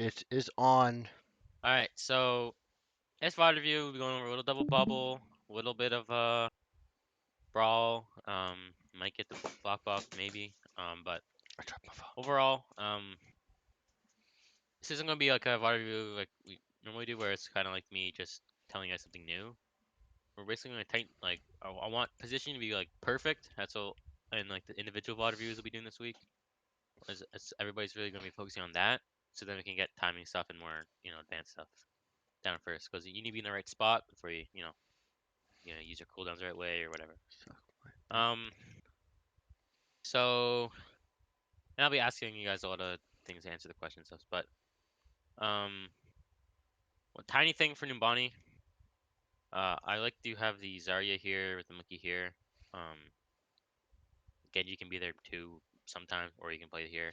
It is on. All right, so as far of you, we're going over a little double bubble, a little bit of brawl. Might get the block maybe. But I dropped my phone. overall, this isn't gonna be like a VOD review like we normally do, where it's kind of like me just telling you guys something new. We're basically gonna tighten like I want positioning to be like perfect. That's all, and like the individual VOD reviews we'll be doing this week. As everybody's really gonna be focusing on that, so then we can get timing stuff and more advanced stuff down first, because you need to be in the right spot before you use your cooldowns the right way or whatever. Um, so and I'll be asking you guys a lot of things to answer the questions stuff, but um, one tiny thing for Numbani. I like to have the Zarya here with the monkey here. Um, Genji can be there too sometimes, or you can play it here.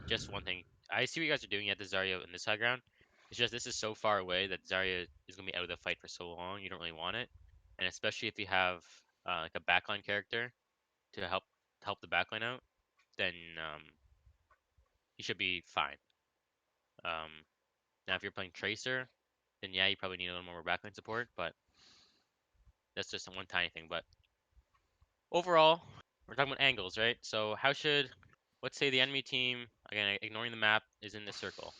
Just one thing. I see what you guys are doing at the Zarya in this high ground. It's just this is so far away that Zarya is gonna be out of the fight for so long. You don't really want it, and especially if you have like a backline character to help the backline out, then you should be fine. Now if you're playing Tracer, then yeah, you probably need a little more backline support, but that's just one tiny thing. But overall, we're talking about angles, right? So how should, let's say the enemy team, again, ignoring the map, is in this circle.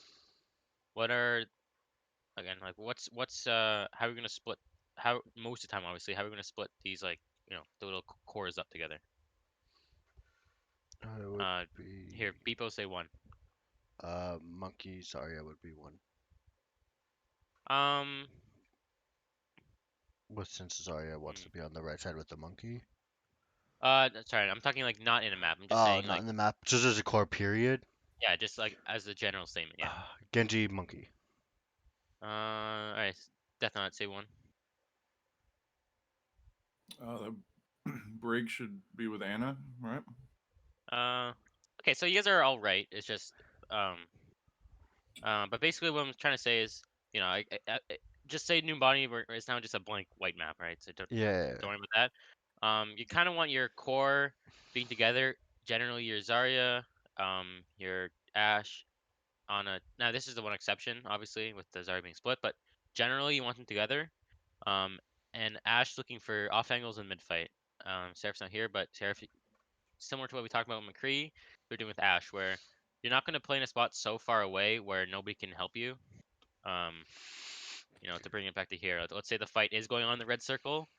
What are, again, like how are we gonna split, how, most of the time, obviously, how are we gonna split these, like, the little cores up together? It would Uh, be Here, Beepo say one. monkey. Sorry, I would be one. Um, But since Zarya wants hmm. to be on the right side with the monkey. Sorry, I'm talking like not in a map. I'm just Oh, saying not like, in the map. Just as a core period. yeah, just like as a general statement, yeah. Genji monkey. All right, Death Knot say one. The Brig should be with Anna, right? Uh, okay, so you guys are all right. It's just but basically what I'm trying to say is, just say New Body where it's now just a blank white map, right? So Yeah. don't worry about that. You kind of want your core being together. Generally, your Zarya, your Ashe, Ana. Now this is the one exception, obviously, with the Zarya being split, but generally you want them together. Um, and Ashe looking for off angles in mid fight. Seraph's not here, but Seraph, similar to what we talked about with McCree, they're doing with Ashe, where you're not going to play in a spot so far away where nobody can help you. Um, to bring it back to here, let's say the fight is going on in the red circle.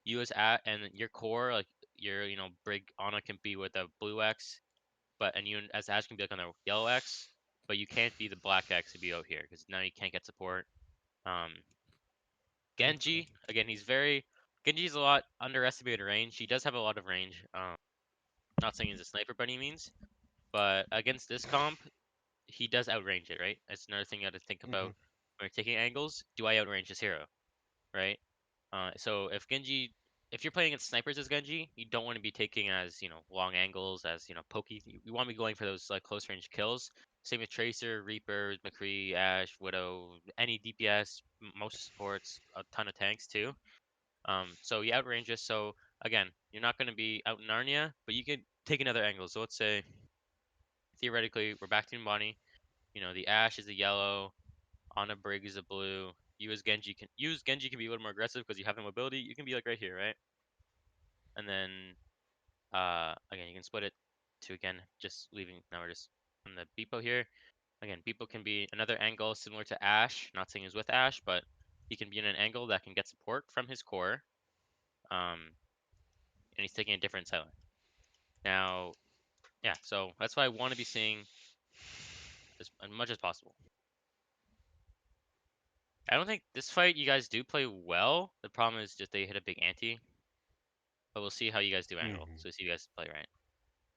You as at and your core, like your Brig Ana can be with a blue X, and you as Ashe can be like on a yellow X, but you can't be the black X to be out here because now you can't get support. Um, Genji again, Genji's a lot underestimated range. He does have a lot of range. Not saying he's a sniper by any means, but against this comp, he does outrange it, right? That's another thing you got to think Hmm. about when you're taking angles. Do I outrange this hero, right? So if you're playing against snipers as Genji, you don't want to be taking as long angles as pokey. You want to be going for those like close range kills. Same with Tracer, Reaper, McCree, Ashe, Widow, any DPS, most supports, a ton of tanks too. So you outrange us. So again, you're not going to be out in Narnia, but you can take another angle. So let's say theoretically we're back to Numbani. The Ashe is the yellow, Ana Brig is a blue. Genji can be a little more aggressive because you have the mobility. You can be like right here, right? And then again you can split it to again just leaving now we're just on the Beepo here. Again, Beepo can be another angle similar to Ashe, not saying he's with Ashe, but he can be in an angle that can get support from his core. Um and he's taking a different sideline. Now, yeah, so that's why I want to be seeing as much as possible. I don't think this fight you guys do play well. The problem is just they hit a big ante. But we'll see how you guys do angle. Hmm. So see you guys play right.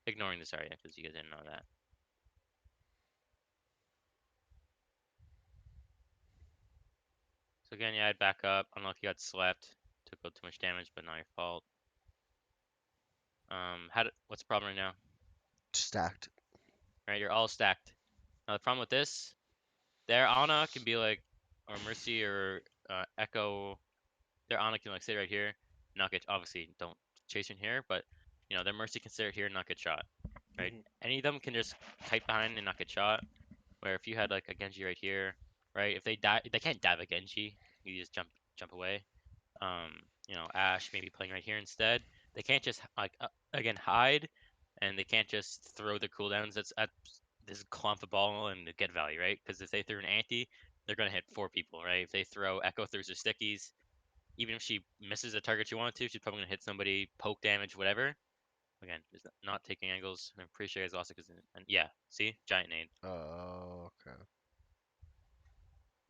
Ignoring this area because you guys didn't know that. So again, yeah, I'd back up. I don't know if you got slept. Took a little too much damage, but not your fault. What's the problem right now? Stacked. Right, you're all stacked. Now the problem with this, their Ana can be like, or Mercy or Echo. Their Ana can like sit right here, not get. Obviously, don't chase in here, but their Mercy can sit right here and not get shot. Right, Hmm. any of them can just kite behind and not get shot. where if you had like a Genji right here, right? If they die, they can't dive a Genji. You just jump away. You know, Ashe maybe playing right here instead. They can't just like again hide, and they can't just throw their cooldowns. That's at this clump of ball and get value, right? Because if they threw an anti, they're gonna hit 4 people, right? If they throw Echo throws her stickies, even if she misses the target you want to, she's probably gonna hit somebody, poke damage, whatever. Again, just not taking angles. I'm pretty sure you guys lost it because, and yeah, see, giant nade. Oh, okay.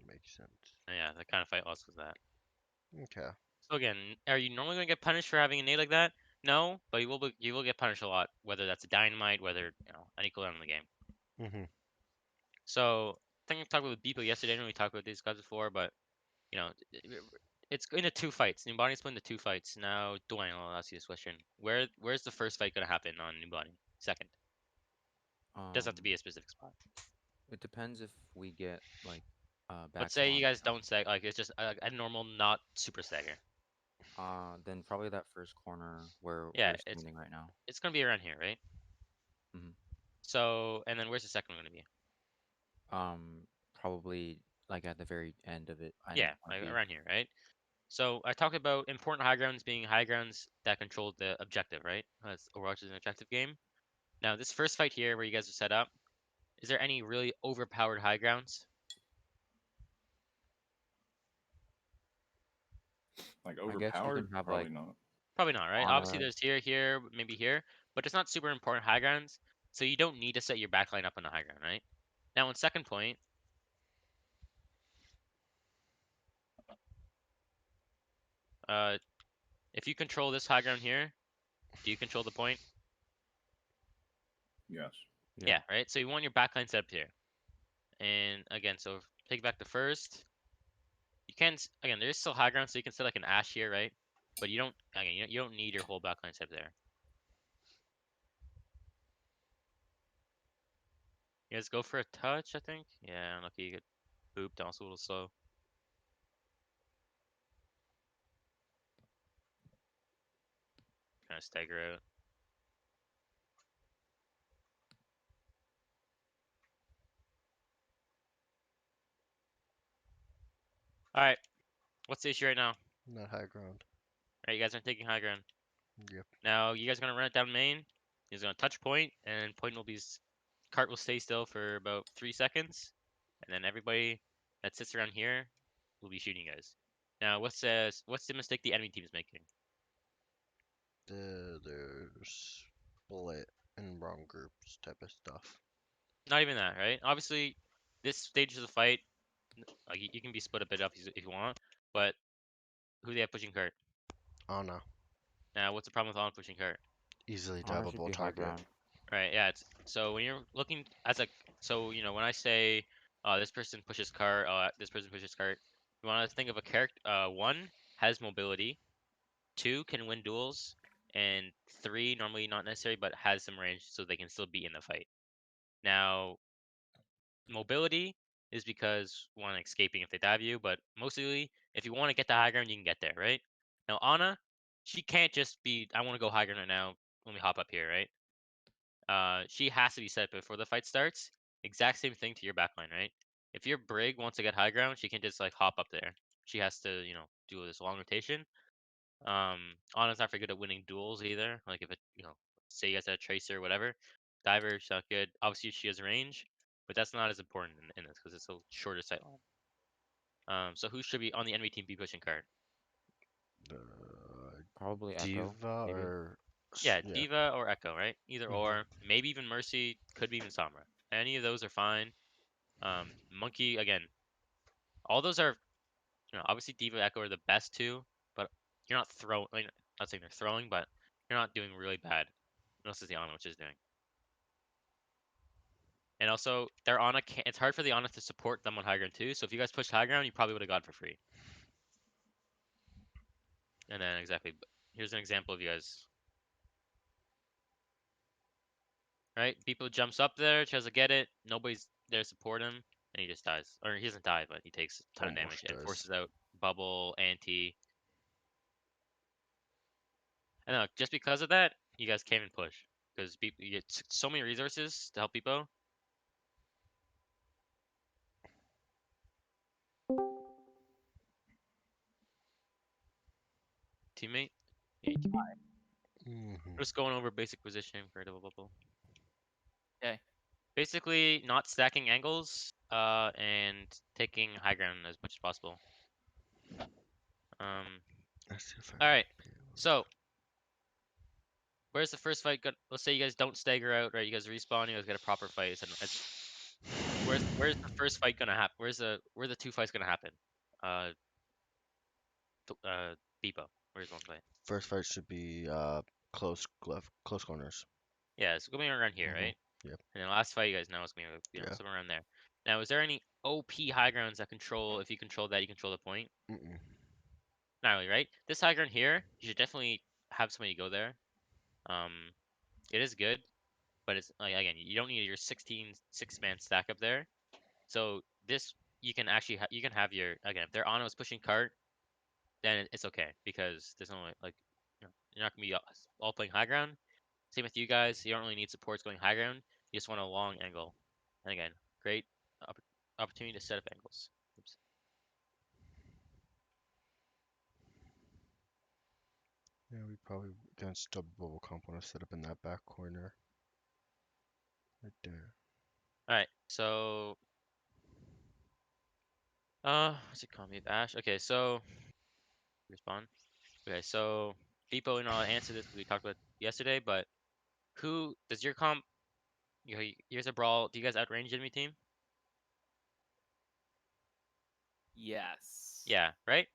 Makes sense. And yeah, that kind of fight lost because of that. Okay. So again, are you normally going to get punished for having a nade like that? No, but you will get punished a lot, whether that's a dynamite, whether any cooldown in the game. Mhm. So I think we talked about Beepo yesterday, and we talked about these guys before, but it's into 2 fights. Numbani split into 2 fights. Now, Dwayne, I'll ask you this question: where's the first fight going to happen on Numbani? Second, doesn't have to be a specific spot. It depends if we get like Let's back say you spawn. guys don't stagger, like it's just a normal, not super stagger. Then probably that first corner where Yeah, we're standing right now. it's gonna be around here, right? Mhm. So, and then where's the second one gonna be? Probably like at the very end of it. Yeah, like around here, right? So I talked about important high grounds being high grounds that control the objective, right? Overwatch is an objective game. Now, this first fight here, where you guys are set up, is there any really overpowered high grounds? Like I guess you overpowered? can have Probably like not. Probably not, right? on Obviously, a there's here, maybe here, but it's not super important high grounds, so you don't need to set your backline up on the high ground, right? Now, on second point, if you control this high ground here, do you control the point? Yes. Yeah, right? So you want your backline set up here. And again, so take back the first. You can, again, there's still high ground, so you can set like an Ashe here, right? But you don't, again, you don't need your whole backline set there. You guys go for a touch, I think? Yeah, unlucky you get booped, also a little slow. Kind of stagger out. Alright, what's the issue right now? Not high ground. Alright, you guys aren't taking high ground. Yep. Now, you guys are gonna run it down main. He's gonna touch point, and point will be, cart will stay still for about 3 seconds. And then everybody that sits around here will be shooting you guys. Now, what's the mistake the enemy team is making? They're split in wrong groups type of stuff. Not even that, right? Obviously, this stage of the fight, like you can be split a bit up if you want, but who they have pushing cart? Oh no. Now, what's the problem with on pushing cart? Easily Honor should diveable be high target. ground. Right? Yeah. So when you're looking as a, so when I say, this person pushes cart, this person pushes cart, you want to think of a character. 1 has mobility, 2 can win duels, and 3 normally not necessary, but has some range, so they can still be in the fight. Now, mobility is because one escaping if they dive you, but mostly if you want to get the high ground, you can get there, right? Now Ana, she can't just be I want to go high ground right now. Let me hop up here, right? She has to be set before the fight starts. Exact same thing to your backline, right? If your Brig wants to get high ground, she can just like hop up there. She has to, do this long rotation. Ana's not very good at winning duels either. Like if it, say you guys had a tracer or whatever, diver, she's not good. Obviously she has range, but that's not as important in this because it's a shorter sight line. So who should be on the enemy team be pushing card? Probably Echo. Diva Maybe. or Yeah, Diva or Echo, right? Either or, maybe even Mercy, could be even Sombra. Any of those are fine. Monkey again. All those are, obviously Diva, Echo are the best two, but you're not throwing. Like, not saying they're throwing, but you're not doing really bad. Unless it's the Ana, which is doing. And also, their Ana can't. It's hard for the Ana to support them on high ground too. So if you guys pushed high ground, you probably would have got it for free. And then exactly, here's an example of you guys. Right, Beepo jumps up there, tries to get it. Nobody's there to support him, and he just dies. Or he doesn't die, but he takes a ton of damage Almost and does. forces out bubble, anti. I know, just because of that, you guys came and push because you get so many resources to help Beepo. Yeah, Mhm. just going over basic positioning for double bubble. Okay. Basically, not stacking angles, and taking high ground as much as possible. Let's see if I All can right. be able to- So, where's the first fight? Let's say you guys don't stagger out, right? You guys respawn. You guys get a proper fight. Where's the first fight gonna happen? Where the two fights gonna happen? Uh, Beepo. Where's one fight? First fight should be close corners. Yeah, it's going around here, Mhm. right? Yep. And then last fight, you guys know it's gonna be Yeah. somewhere around there. Now, is there any OP high grounds that control? If you control that, you control the point. Mm-mm. Not really, right? This high ground here, you should definitely have somebody go there. It is good, but it's like again, you don't need your 16 6-man stack up there. So this you can actually you can have your again if their Ana is pushing cart, then it's okay because there's no like you're not gonna be all playing high ground. Same with you guys. You don't really need supports going high ground. You just want a long angle. And again, great opportunity to set up angles. Oops. Yeah, we probably against double bubble comp want to set up in that back corner. Right there. All right, so what's it called? Me Ash. Okay, so respawn. Okay, so Beepo and I'll answer this because we talked about it yesterday. But who does your comp? Here's a brawl. Do you guys outrange enemy team? Yes. Yeah, right.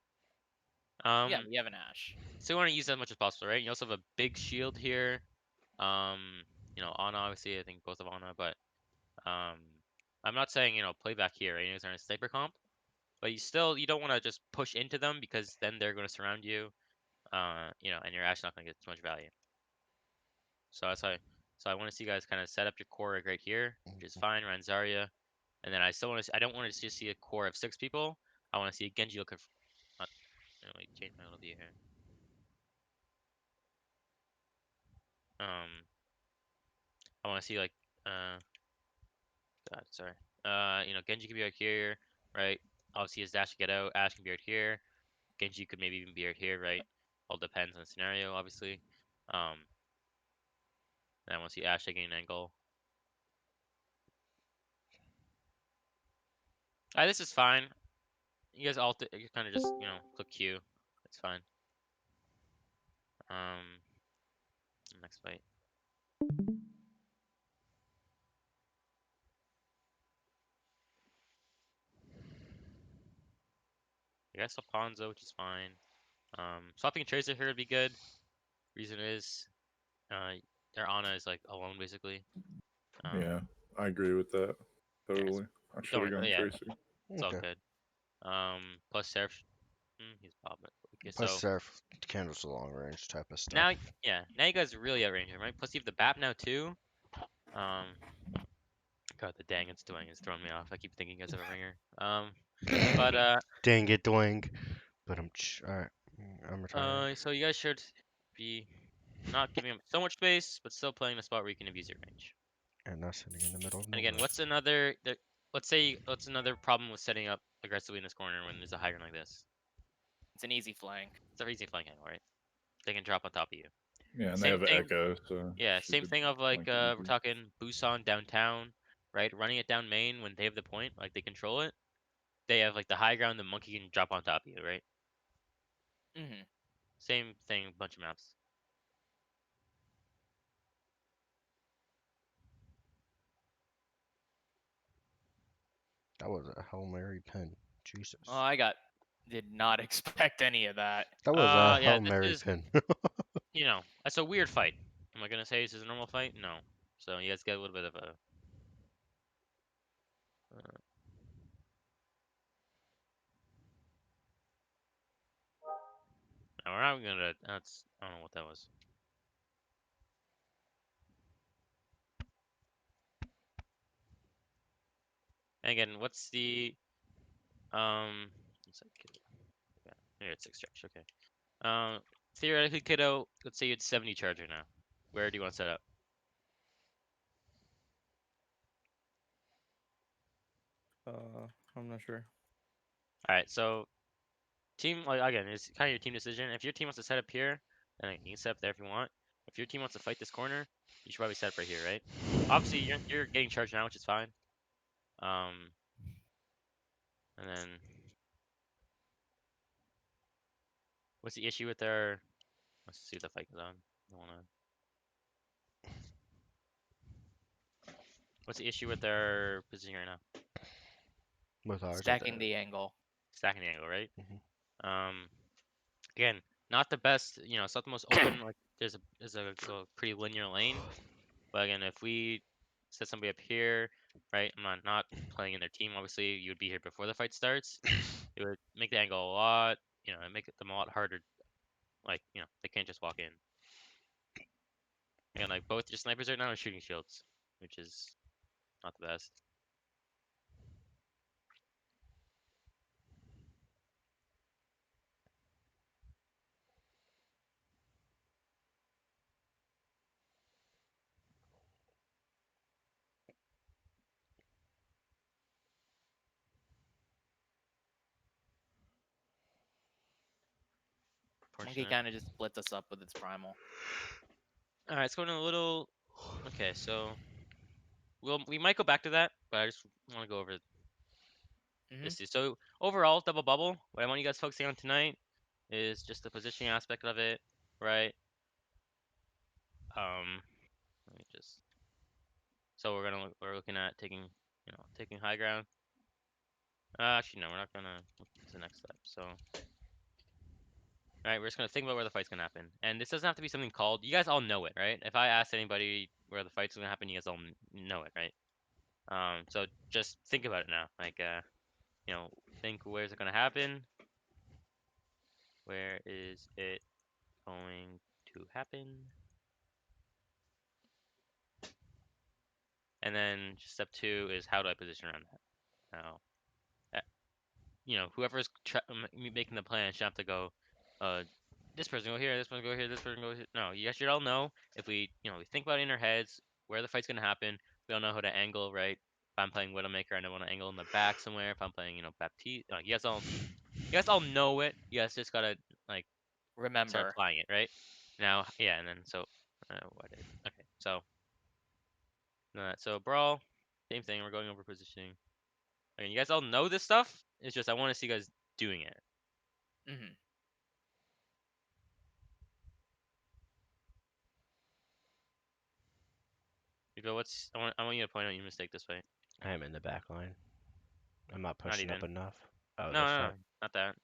Yeah, we have an Ash. So you want to use that as much as possible, right? You also have a big shield here. Ana obviously. I think both of Ana, but I'm not saying play back here, right? You guys are in a sniper comp, but you don't want to just push into them because then they're going to surround you. And your Ash not going to get too much value. So that's why. So I want to see you guys kind of set up your core like right here, which is fine. Around Zarya, and then I still want to. I don't want to just see a core of 6 people. I want to see a Genji looking. Let me change my little view here. I want to see like God, sorry. Genji could be out here, right? Obviously, his dash to get out. Ash can be out here. Genji could maybe even be out here, right? All depends on the scenario, obviously. And I want to see Ash taking an angle. This is fine. You guys all you kind of just click Q. It's fine. Next fight. You guys saw Ponzo, which is fine. Swapping Tracer here would be good. Reason is, their Ana is like alone basically. Yeah, I agree with that. Totally. I should have don't- gone yeah. Tracy. It's all Okay. good. Plus Seraph, he's bobbing. Okay, Plus so Seraph candles a long range type of stuff. now, now you guys are really outrange him, right? Plus you have the BAP now too. God, the dang it's throwing me off. I keep thinking you guys have a ringer. But Dang it, Dwayne. But alright. I'm retiring. so you guys should be not giving him so much space, but still playing the spot where you can abuse your range. And not sitting in the middle of And again, nowhere. what's another problem with setting up aggressively in this corner when there's a high ground like this? It's an easy flank. It's a easy flank angle, right? They can drop on top of you. Yeah, and Same they thing- have Echo, so Yeah, she same could thing of like flank we're easy. talking Busan downtown, right? Running it down main when they have the point, like they control it. They have like the high ground, the monkey can drop on top of you, right? Mm-hmm. Same thing, bunch of maps. That was a Hail Mary pin. Jesus. Oh, did not expect any of that. That was a Yeah, Hail this Mary is- pin. That's a weird fight. Am I gonna say this is a normal fight? No. So you guys get a little bit of a. No, we're not gonna. I don't know what that was. And again, what's the yeah, here it's extraction. Okay. Theoretically, kiddo, let's say you had 70 charger now. Where do you want to set up? I'm not sure. All right, so team, like again, it's kind of your team decision. If your team wants to set up here, And you can set up there if you want. If your team wants to fight this corner, you should probably set up right here, right? Obviously, you're getting charged now, which is fine. And then what's the issue with their? Let's see if the fight goes on. I wanna. What's the issue with their position right now? With ours, Stacking the angle. Stacking the angle, right? Mhm. Again, not the best. You know, it's not the most open. Like there's a pretty linear lane. But again, if we set somebody up here, right? I'm not playing in their team. Obviously, you would be here before the fight starts. It would make the angle a lot. You know, make them a lot harder. Like they can't just walk in. Again, like both your snipers right now are shooting shields, which is not the best. Monkey Fortunate. kind of just splits us up with its primal. All right, let's go in a little. Okay, so we might go back to that, but I just want to go over this. So overall, double bubble. What I want you guys focusing on tonight is just the positioning aspect of it, right? Let me just. So we're looking at taking taking high ground. Actually, no, we're not gonna. It's the next step. So. Alright, we're just gonna think about where the fight's gonna happen. And this doesn't have to be something called. You guys all know it, right? If I ask anybody where the fight's gonna happen, you guys all know it, right? So just think about it now. Like, think where's it gonna happen? Where is it going to happen? And then step 2 is how do I position around that? Now, whoever's making the plan should have to go, this person go here, this person go here, this person go here. No, you guys should all know if we think about it in our heads where the fight's gonna happen. We all know how to angle, right? If I'm playing Widowmaker, I know I want to angle in the back somewhere. If I'm playing, Baptiste, you guys all know it. You guys just gotta start Remember. applying it, right? Now, yeah, and then okay, so brawl, same thing. We're going over positioning. Again, you guys all know this stuff. It's just I want to see you guys doing it. Hugo, I want you to point out your mistake this way. I am in the back line. I'm not pushing up even. enough. Oh, No, this no, side. not that.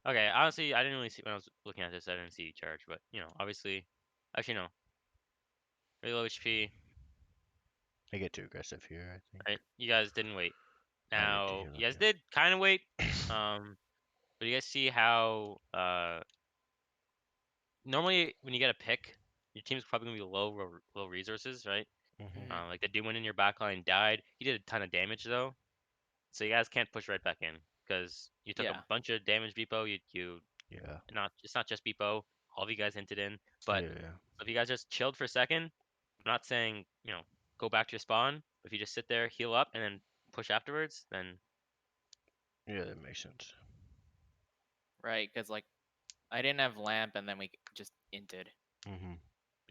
Okay, honestly, I didn't really see when I was looking at this. I didn't see you charge, but obviously, actually no. Really low HP. I get too aggressive here, I think. Right, you guys didn't wait. I need to Now heal you guys up, did kind of wait. But you guys see how normally when you get a pick, your team's probably gonna be low resources, right? Mhm. Like the demon in your backline died. He did a ton of damage though, so you guys can't push right back in because you took Yeah. a bunch of damage. Beepo, Yeah. it's not just Beepo. All of you guys hinted in, but Yeah. if you guys just chilled for a second, I'm not saying go back to your spawn. But if you just sit there, heal up, and then push afterwards, then Yeah, that makes sense. Right, because like I didn't have lamp, and then we just inted. Mhm.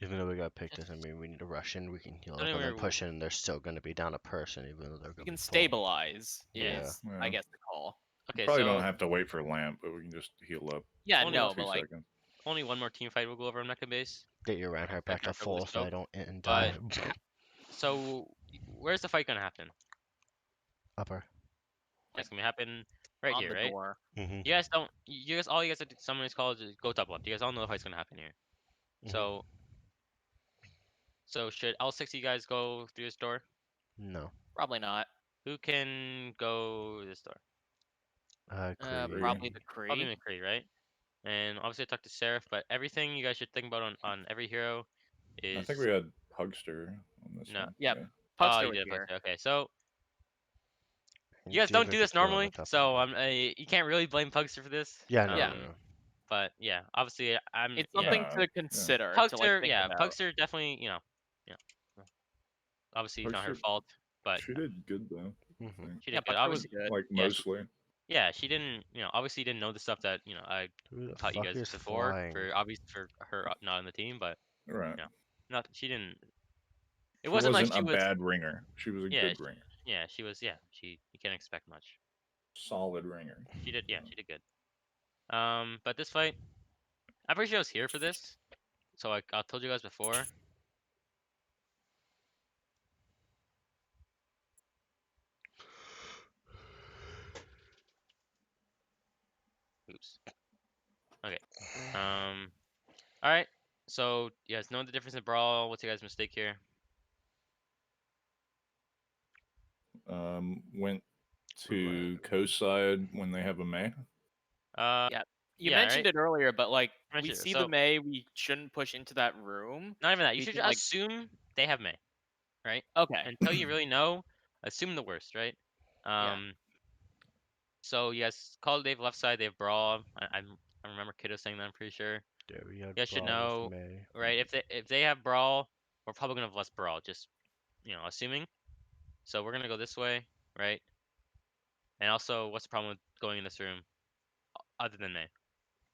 Even though we got picked, doesn't mean we need to rush in. We can heal Don't up and even then worry, push in. They're still gonna be down a person, even though they're We gonna can be full. stabilize. Yeah. Is Yeah. I guess the call. okay. Probably So don't have to wait for lamp, but we can just heal up. Yeah, Only no, one- but 2 like seconds. only one more team fight will go over on Mecha base. Get your Reinhardt back to Reinhardt probably full so I scope, don't hit and but- die. So where's the fight gonna happen? Upper. It's gonna happen right on here, the right? door. Mhm. You guys don't. You guys, all you guys, someone's called is go double up. You guys all know the fight's gonna happen here. Mhm. So should all 6 of you guys go through this door? No. Probably not. Who can go this door? Cree. Probably the Probably Kree. McCree, right? And obviously I talked to Seraph, but everything you guys should think about on every hero is. I think we had Hugster on this No. one. Yep. right? Oh, Puckster you was did. here. Okay, so And you guys see don't if I do can this kill on the normally, top so of you can't really blame Pugster for this. Yeah, no, Yeah. no. But yeah, obviously I'm. It's yeah. something Yeah, to consider. Pugster, to, like, think about. Pugster definitely, obviously it's not her Pugster- fault, but She did good though. Mhm. she Yeah, did good. Puckster was Obviously, good. Like Yeah, mostly. Yeah, she didn't. Obviously didn't know the stuff that I Who the taught you fuck guys is before. flying? For her not on the team, but Right. not she didn't. It She wasn't like wasn't she a was. bad ringer. She was a Yeah, good ringer. yeah, she was. Yeah, you can't expect much. Solid ringer. She did. Yeah, she did good. But this fight, I'm pretty sure I was here for this. So I told you guys before. Oops. Okay. All right. So you guys know the difference in brawl. What's your guys' mistake here? Went to coast side when they have a May. You Yeah, mentioned right? it earlier, but like we Mentioned it, see so- the May, we shouldn't push into that room. Not even that. You We should should, just like- assume they have May, right? Okay. Until you really know, assume the worst, right? Yeah. So yes, Call of Dave left side they have brawl. I remember Kiddo saying that. I'm pretty sure. Yeah, we had You guys should Brawl know, with May. right? If they have brawl, we're probably gonna have less brawl. Just assuming. So we're gonna go this way, right? And also, what's the problem with going in this room, other than May?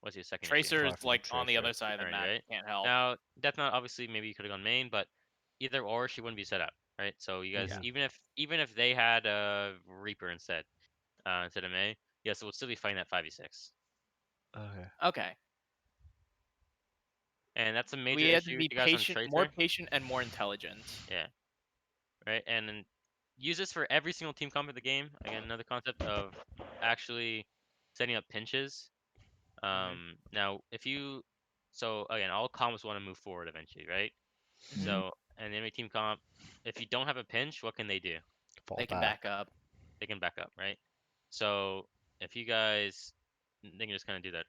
What's your second issue? Tracer's Far from like on the Tracer. other side of the Alright, map. right? Can't help. Now, Death Knot, obviously, maybe you could have gone main, but either or, she wouldn't be set up, right? So you guys, Yeah. even if they had a Reaper instead of May, yes, it would still be fighting that 5v6, Okay. Okay. and that's a major We had issue to with be you guys on patient, Tracer, more patient, and more intelligent. right? And then use this for every single team comp of the game. Again, another concept of actually setting up pinches. Now, so again, all comps want to move forward eventually, right? Mhm. So, and the enemy team comp, if you don't have a pinch, what can they do? Fall They can back up. They can back up, right? So, if you guys, they can just kind of do that,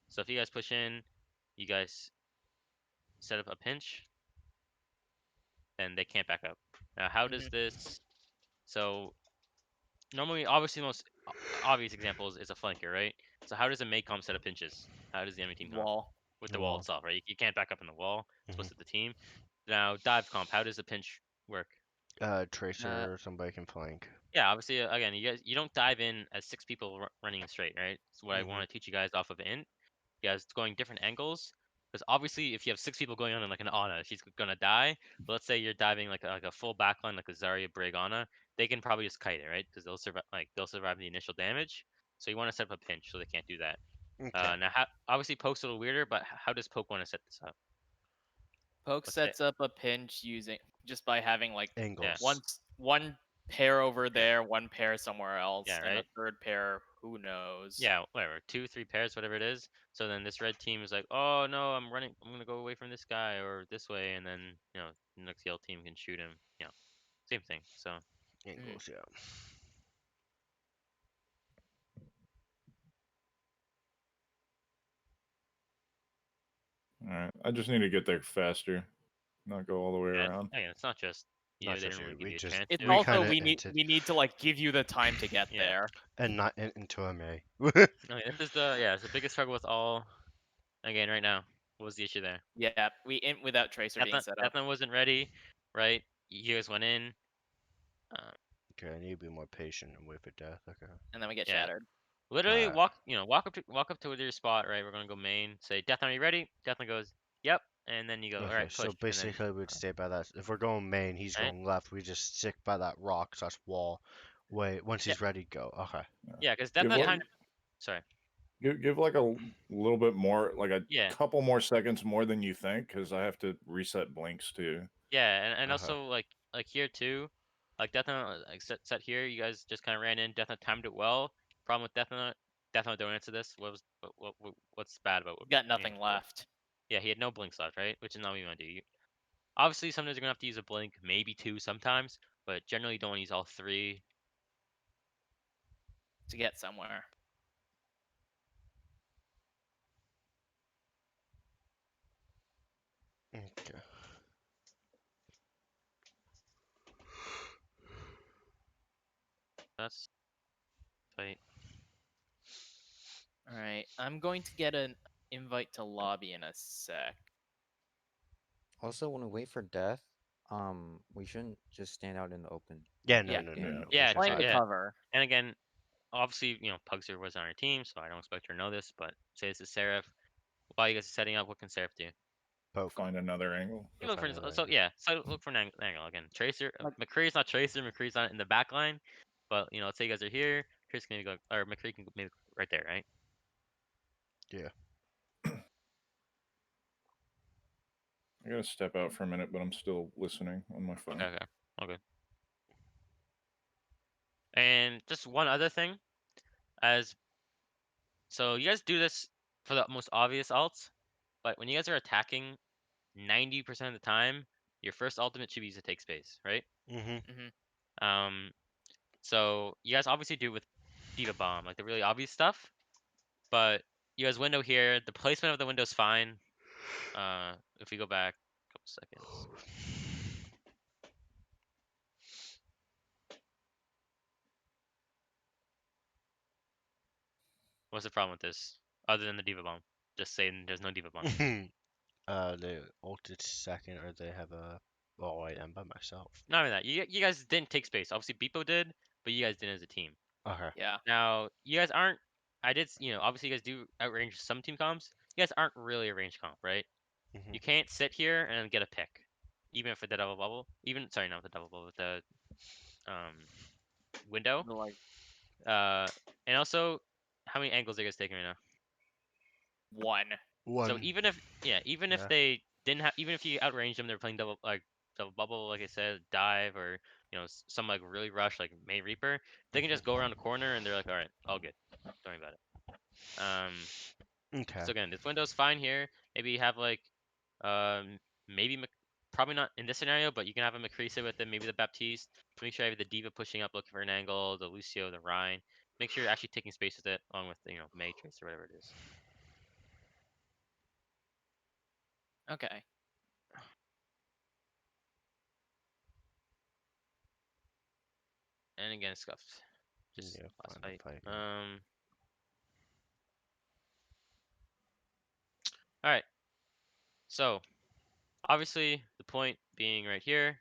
So if you guys push in, you guys set up a pinch, then they can't back up. Now, how does this? So, normally, obviously, the most obvious example is a flanker, right? So, how does a May comp set up pinches? How does the enemy team comp? Wall. With The the wall wall. itself, right? You can't back up in the wall. It's Mhm. supposed to the team. Now, dive comp, how does the pinch work? Tracer or somebody can flank. Yeah, obviously, again, you don't dive in as 6 people running straight, right? So what I Mhm. want to teach you guys off of int, you guys going different angles, because obviously, if you have 6 people going on in like an Ana, she's gonna die. But let's say you're diving like a full backline, like a Zarya Brig Ana, they can probably just kite it, right? Because they'll survive the initial damage. So you want to set up a pinch so they can't do that. Okay. Now, obviously, poke's a little weirder, but how does poke want to set this up? Poke Let's say- sets up a pinch using just by having like Angles. one pair over there, one pair somewhere else, Yeah, and a right? third pair. Who knows? Yeah, whatever, 2, 3 pairs, whatever it is. So then this red team is like, oh no, I'm gonna go away from this guy or this way, and then the next yellow team can shoot him. Same thing. So Angles, yeah. All right. I just need to get there faster, not go all the way yeah, around. again, it's not just you. Not They just didn't really you, give we you a just- chance. It's to. We also kinda we need to like give you the time to get Yeah. there. And not into a May. Okay, this is it's the biggest struggle with all. Again, right now, what was the issue there? Yeah, we int without Tracer being set up. Deathknot wasn't ready, right? You guys went in. Okay, I need to be more patient and wait for death. Okay. And then we get Yeah. shattered. Literally Alright. walk up to your spot, right? We're gonna go main. Say, Deathknot, are you ready? Deathknot goes, yep. And then you go, Okay, alright, push. so and then- basically we'd stay by that. If we're going main, he's Right. going left. We just stick by that rock / wall. Wait, once he's ready, go. Okay. yeah, because Give Deathknot what- kind of. Sorry. Give like a little bit more, like a Yeah. couple more seconds more than you think, because I have to reset blinks too. Yeah, and Uh-huh. also like here too, like Deathknot like set here. You guys just kind of ran in. Deathknot timed it well. Problem with Deathknot, don't answer this. What's bad about? Got nothing left. Yeah, he had no blinks left, right? Which is not what you want to do. Obviously, sometimes you're gonna have to use a blink, maybe 2 sometimes, but generally you don't want to use all 3. To get somewhere. Okay. That's fight. All right, I'm going to get an invite to lobby in a sec. Also, when we wait for death, we shouldn't just stand out in the open. Yeah, no, Yeah. no, no, Yeah. no. Yeah, we should Playing sure, the fight. yeah. cover. And again, obviously, Pugster was on our team, so I don't expect her to know this, but say this is Seraph. While you guys are setting up, what can Seraph do? Poke. Find another angle. You look for Find another so angle. yeah, so look for an angle again. Tracer, Like- McCree's not Tracer. McCree's not in the back line, but let's say you guys are here. Tracer can maybe go, or McCree can maybe right there, right? I gotta step out for a minute, but I'm still listening on my phone. Okay. And just one other thing, so you guys do this for the most obvious alts, but when you guys are attacking, 90% of the time, your first ultimate should be to take space, right? Mm-hmm. So you guys obviously do it with Diva Bomb, like the really obvious stuff. But you guys window here, the placement of the window is fine. If we go back a couple seconds. What's the problem with this? Other than the Diva Bomb. Just saying there's no Diva Bomb. They ulted second, or they have a. Oh, I am by myself. Not only that, you guys didn't take space. Obviously Beepo did, but you guys didn't as a team. Okay. Yeah. Now, you guys aren't, obviously you guys do outrange some team comps. You guys aren't really a range comp, right? Mhm. You can't sit here and get a pick. Even if with the double bubble. Sorry, not with the double bubble, with the window. But, like And also, how many angles are you guys taking right now? 1. One. So even if Yeah. they didn't have, even if you outrange them, they're playing double bubble, like I said, dive, or some like really rush like May Reaper. They can just go around the corner and they're like, all right, all good, don't worry about it. Okay. So again, this window's fine here. Maybe you have like, maybe probably not in this scenario, but you can have a McCree sit with them, maybe the Baptiste. Make sure you have the Diva pushing up, looking for an angle, the Lucio, the Rhine. Make sure you're actually taking space with it, along with Matrix or whatever it is. Okay. And again, scuffed. Just Yeah, last find fight. a fight. All right. So, obviously, the point being right here.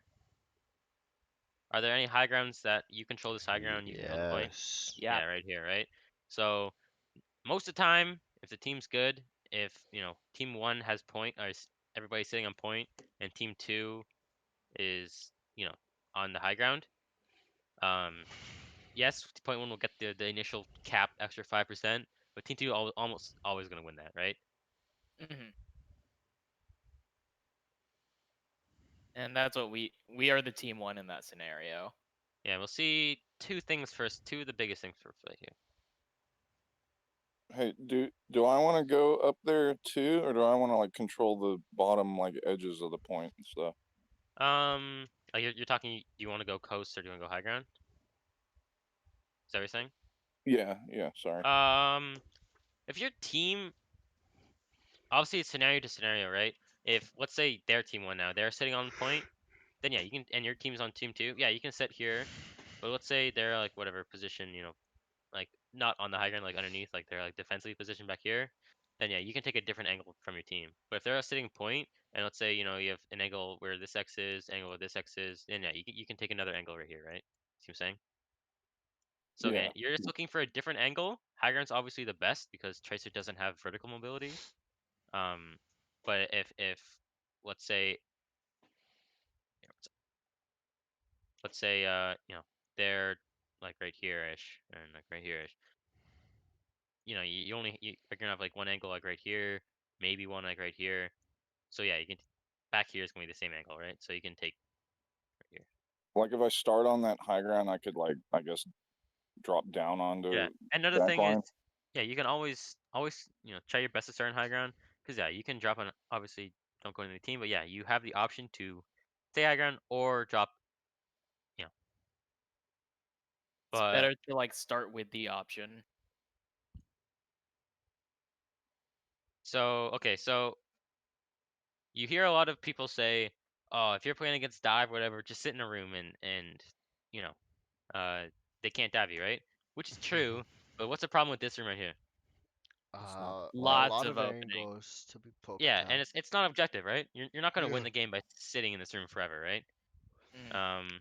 Are there any high grounds that you control this high ground? You control the point. Yes. Yeah. Right here, right? So, most of the time, if the team's good, if team 1 has point, or everybody's sitting on point, and team 2 is on the high ground. Yes, point 1 will get the initial cap extra 5%, but team 2 almost always gonna win that, right? Mhm. And that's what we are the team 1 in that scenario. Yeah, we'll see two things first. Two of the biggest things for play here. Hey, do I want to go up there too, or do I want to like control the bottom like edges of the point and stuff? You're talking. Do you want to go coast or do you want to go high ground? Is that what you're saying? Yeah, sorry. If your team, obviously it's scenario to scenario, right? If let's say their team won now, they're sitting on point, then yeah, you can, and your team's on team 2, yeah, you can sit here. But let's say they're like whatever position, like not on the high ground, like underneath, like they're like defensively positioned back here, then yeah, you can take a different angle from your team. But if they're sitting point, and let's say you have an angle where this X is, angle where this X is, then yeah, you can take another angle right here, right? See what I'm saying? So Yeah. again, you're just looking for a different angle. High ground's obviously the best because Tracer doesn't have vertical mobility. But if let's say they're like right here-ish and like right here-ish, you're gonna have like one angle like right here, maybe one like right here. So yeah, you can back here is gonna be the same angle, right? So you can take right here. Like if I start on that high ground, I could like I guess drop down onto. Yeah. Another back thing line. is, yeah, you can always try your best to start in high ground, because yeah, you can drop on, obviously don't go into the team, but yeah, you have the option to stay high ground or drop. It's But better to like start with the option. so okay, so you hear a lot of people say, "Oh, if you're playing against dive, whatever, just sit in a room and they can't dive you, right?" Which is true, but what's the problem with this room right here? A Lots lot of of opening. angles to be poked Yeah, at. and it's not objective, right? You're not gonna win Yeah. the game by sitting in this room forever, right? Mhm.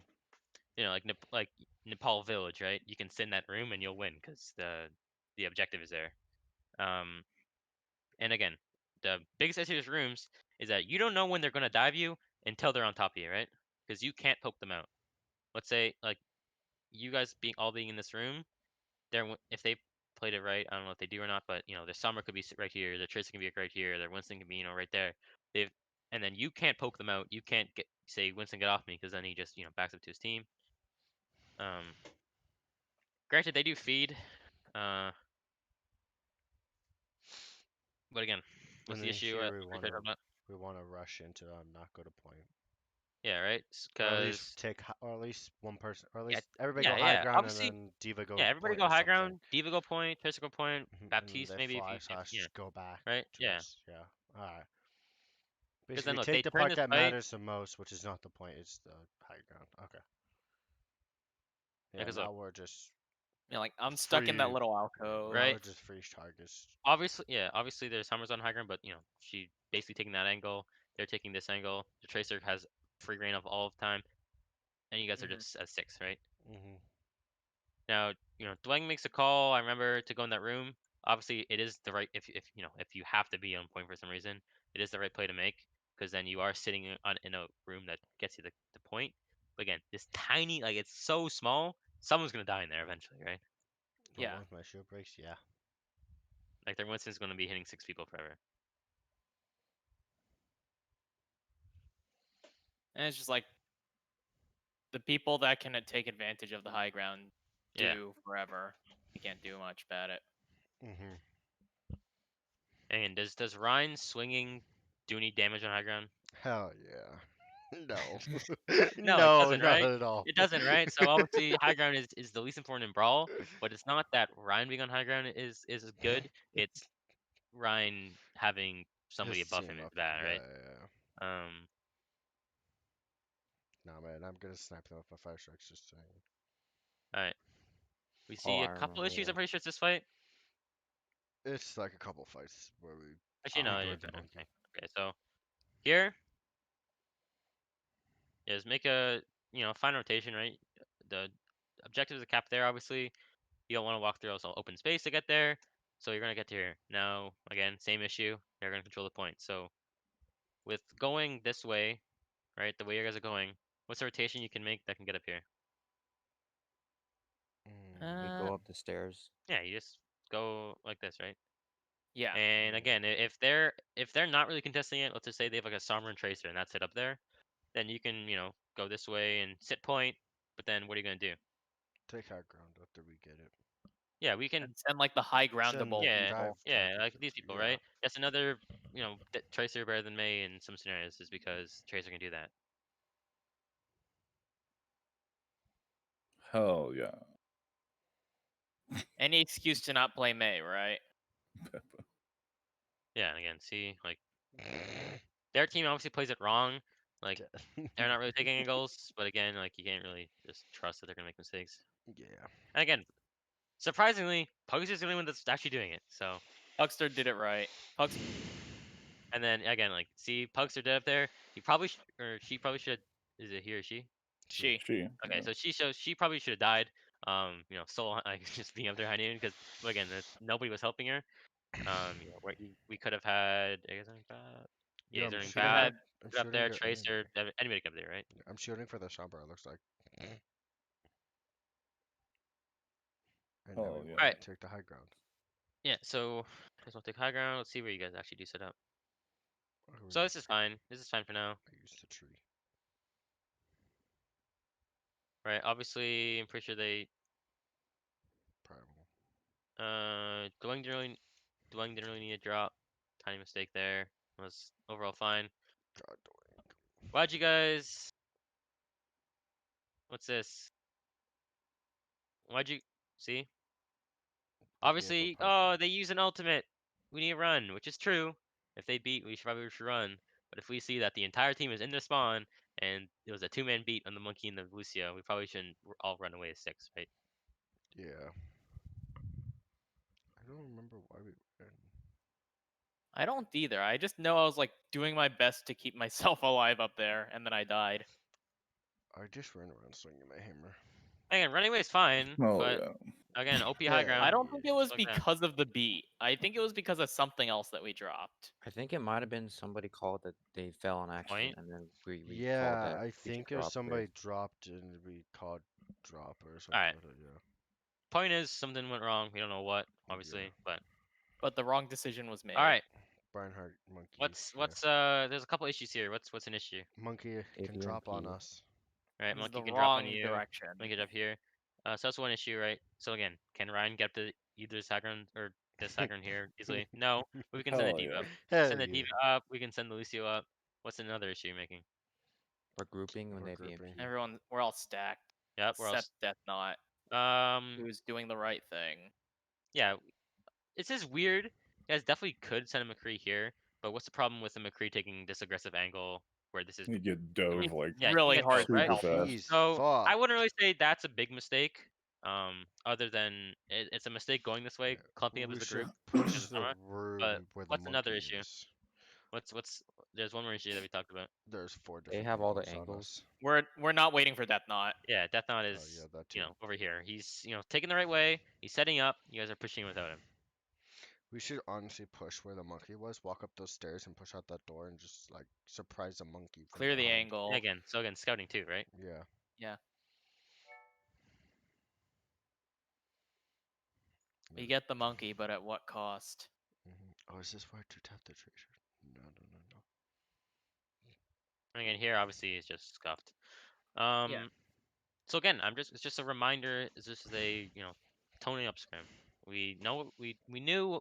Like Nepal village, right? You can sit in that room and you'll win because the objective is there. And again, the biggest issue with rooms is that you don't know when they're gonna dive you until they're on top of you, right? Because you can't poke them out. Let's say like you guys being in this room, if they played it right, I don't know if they do or not, but their Summer could be right here, their Tracer can be right here, their Winston can be right there. And then you can't poke them out. You can't say Winston get off me because then he just backs up to his team. Granted, they do feed. But again, what's And the then issue? here we want to rush into not go to point. Yeah, right. Or at Because least or at least one person, or at Yeah, least everybody yeah, go high yeah. ground Obviously, and then Diva go yeah, everybody point go or high something. ground. Diva go point. Tracer go point. And then Baptiste they maybe fly if slash yeah, go back right. to Yeah. us. Yeah. All right. Because Basically, then look, they take the turn part this that fight. matters the most, which is not the point. It's the high ground. Okay. Yeah, Yeah. 'cause Now look, we're just Like I'm stuck in that free. little alcove. Right. Now we're just free targets. Obviously there's Hammers on high ground, but she basically taking that angle. They're taking this angle. The Tracer has free reign of all of time, and you guys are just at 6, right? Mm-hmm. Now, Dwayne makes a call. I remember to go in that room. Obviously, it is the right if you have to be on point for some reason, it is the right play to make because then you are sitting in a room that gets you the point. But again, this tiny, like it's so small, someone's gonna die in there eventually, right? Yeah. Once my shield breaks, yeah. Like their Winston's gonna be hitting 6 people forever. And it's just like the people that can take advantage of the high ground Yeah. do forever. You can't do much about it. Mm-hmm. And does Ryan swinging do any damage on high ground? Hell yeah. No. No, it doesn't, not right? at all. It doesn't, right? So obviously high ground is the least important in Brawl, but it's not that Ryan being on high ground is good. It's Ryan having somebody His above team him is up. bad, Yeah, right? yeah. Nah, man, I'm gonna snipe them with my fire strikes. Just saying. All right. We see I a couple remember issues. that. I'm pretty sure it's this fight. It's like a couple fights where we. Actually, no. Ignore It's, the okay. monkey. Okay, so here is make a fine rotation, right? The objective is a cap there. Obviously, you don't want to walk through also open space to get there. So you're gonna get to here. Now, again, same issue. They're gonna control the point. So with going this way, right, the way you guys are going, what's the rotation you can make that can get up here? We go up the stairs. Yeah, you just go like this, right? Yeah. And again, if they're not really contesting it, let's just say they have like a Sombra and Tracer and that's it up there, then you can go this way and sit point. But then what are you gonna do? Take high ground after we get it. Yeah, we can. And send like the high groundable Yeah, people. yeah, target like to- these people, yeah. right? That's another Tracer better than Mei in some scenarios is because Tracer can do that. Hell yeah. Any excuse to not play Mei, right? Yeah, and again, see, like their team obviously plays it wrong. Like they're not really taking angles, but again, like you can't really just trust that they're gonna make mistakes. Yeah. And again, surprisingly, Pugster's the only one that's actually doing it. So, Pugster did it right. Pugster. and then again, like see, Pugster dead up there. He probably she probably should. Is it he or she? She. She. Okay, yeah. so she probably should have died. Solo like just being up there hiding because again, nobody was helping her. We could have had. Yeah, I'm Zoning shooting Bad I'm up shooting there, at Tracer, anybody up there, right? I'm shooting for the Sombra, it looks like. And now Oh, we yeah. want Alright. to take the high ground. Yeah, so guys want to take high ground. Let's see where you guys actually do set up. Oh, So this is fine. This is fine for now. I used the tree. Right, obviously I'm pretty sure they Primal. Dwayne didn't really need a drop. Tiny mistake there. Was overall fine. God, Why'd you guys what's this? Why'd you see? Obviously, oh, they use an ultimate. We need to run, which is true. If they beat, we should run. But if we see that the entire team is in the spawn and it was a 2-man beat on the monkey and the Lucio, we probably shouldn't all run away as 6, right? Yeah. I don't remember why we ran. I don't either. I just know I was like doing my best to keep myself alive up there, and then I died. I just ran around swinging my hammer. Again, running away is fine, Oh but yeah. again, OP Yeah, high ground. I don't think it was like that. because of the beat. I think it was because of something else that we dropped. I think it might have been somebody called that they fell on accident, Point? and then we called Yeah, that I we should think if drop somebody there. dropped and we called drop or something. Alright. Like that, yeah. Point is, something went wrong. We don't know what, obviously, but But the wrong decision was made. all right. Barnhart monkey. What's yeah. There's a couple issues here. What's an issue? Monkey can AVMP. drop on us. All right, This is monkey the can drop on wrong you. direction. Monkey get up here. So that's one issue, right? So again, can Ryan get up to either this high ground or this high ground here easily? No, but we can send a Hell diva yeah. up. Hell Send the yeah. diva up. We can send the Lucio up. What's another issue you're making? We're grouping when We're they grouping. VMP. We're all stacked. Yep, we're all Except Death Knot, Um, who's doing the right thing. yeah, it's just weird. You guys definitely could send a McCree here, but what's the problem with the McCree taking this aggressive angle where this is You get dove like yeah, you really get hard dove, right? to super help. fast. Jeez, So I fuck. wouldn't really say that's a big mistake. Other than it's a mistake going this way, Yeah, clumping up we as the should group. push in the the summer. room where the what's another monkey issue? is. What's there's one more issue that we talked about. There's 4 They different have all the angles on angles. us. We're not waiting for Death Knot. Yeah, Death Knot Oh is yeah, that too. you know over here. He's taking the right way. He's setting up. You guys are pushing without him. We should honestly push where the monkey was, walk up those stairs and push out that door and just like surprise the monkey. From Clear the behind. angle. And again, scouting too, right? Yeah. Yeah. Yeah. You get the monkey, but at what cost? Oh, is this where to tap the treasure? No. And again, here obviously it's just scuffed. So again, it's just a reminder. This is a toning up scrim. We know we knew.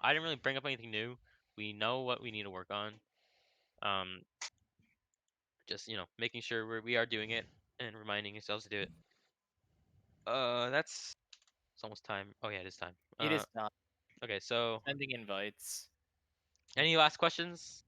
I didn't really bring up anything new. We know what we need to work on. Just making sure we are doing it and reminding yourselves to do it. It's almost time. Oh yeah, it is time. It is not Okay, so sending invites. any last questions?